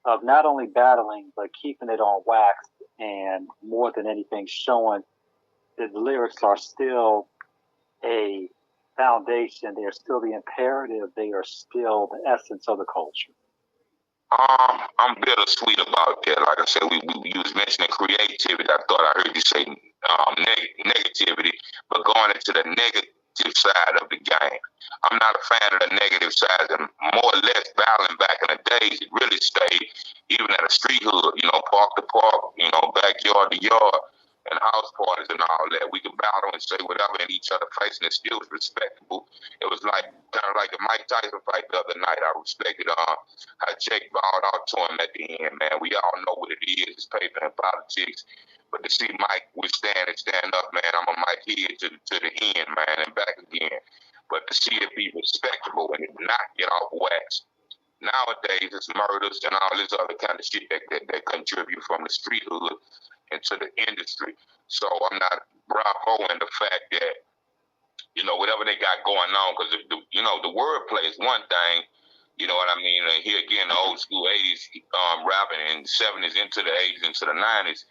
of not only battling but keeping it on wax, and more than anything, showing that the lyrics are still a foundation. They are still the imperative. They are still the essence of the culture. I'm bittersweet about that. Like I said, you was mentioning creativity. I thought I heard you say negativity, but going into the negative side of the game, I'm not a fan of the negative side. And more or less, battling back in the days, it really stayed even at a street hood. You know, park to park. You know, backyard to yard. And house parties and all that. We could battle and say whatever in each other's face, and it still was respectable. It was like kind of like the Mike Tyson fight the other night. I respected how Jake bowed out to him at the end, man. We all know what it is. It's paper and politics. But to see Mike withstand and stand up, man, I'm a Mike here to the end, man, and back again. But to see it be respectable and not get off wax. Nowadays, it's murders and all this other kind of shit that contribute from the street hood into the industry. So I'm not bravo in the fact that, you know, whatever they got going on, because, you know, the wordplay is one thing, you know what I mean? And here again, the old school 80s rapping and 70s into the 80s, into the 90s,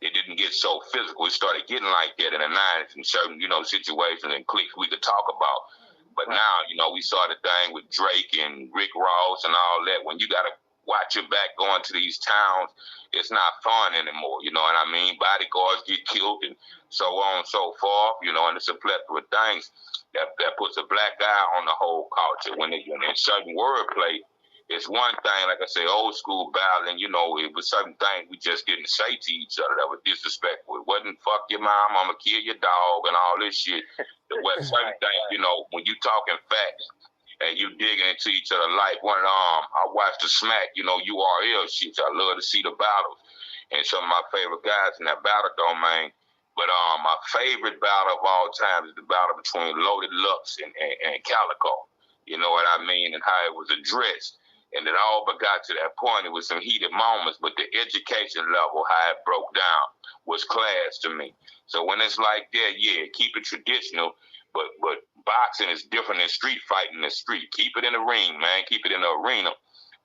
it didn't get so physical. It started getting like that in the 90s in certain, you know, situations and cliques we could talk about. But now, you know, we saw the thing with Drake and Rick Ross and all that. When you got to watch your back going to these towns, it's not fun anymore, you know what I mean? Bodyguards get killed and so on and so forth, you know, and it's a plethora of things that puts a black eye on the whole culture. When in certain wordplay, it's one thing, like I say, old school battling, you know, it was certain things we just didn't say to each other that was disrespectful. It wasn't fuck your mom, I'm going to kill your dog and all this shit. It was certain things, you know, when you talking facts, and you digging into each other's life. I watched the Smack, you know, URL shit. I love to see the battles. And some of my favorite guys in that battle domain. But my favorite battle of all time is the battle between Loaded Lux and Calico. You know what I mean? And how it was addressed. And it all but got to that point. It was some heated moments, but the education level, how it broke down, was class to me. So when it's like that, yeah, keep it traditional, but boxing is different than street fighting in the street. Keep it in the ring, man. Keep it in the arena.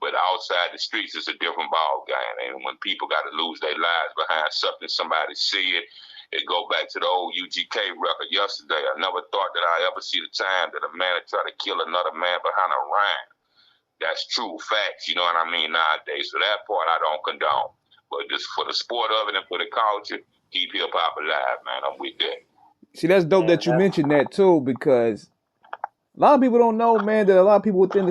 But outside the streets, it's a different ball game. And when people got to lose their lives behind something somebody said, it go back to the old UGK record yesterday. I never thought that I ever see the time that a man would try to kill another man behind a rhyme. That's true facts, you know what I mean, nowadays. So that part I don't condone. But just for the sport of it and for the culture, keep hip-hop alive, man. I'm with that. See, that's dope that you mentioned that too, because a lot of people don't know, man, that a lot of people within the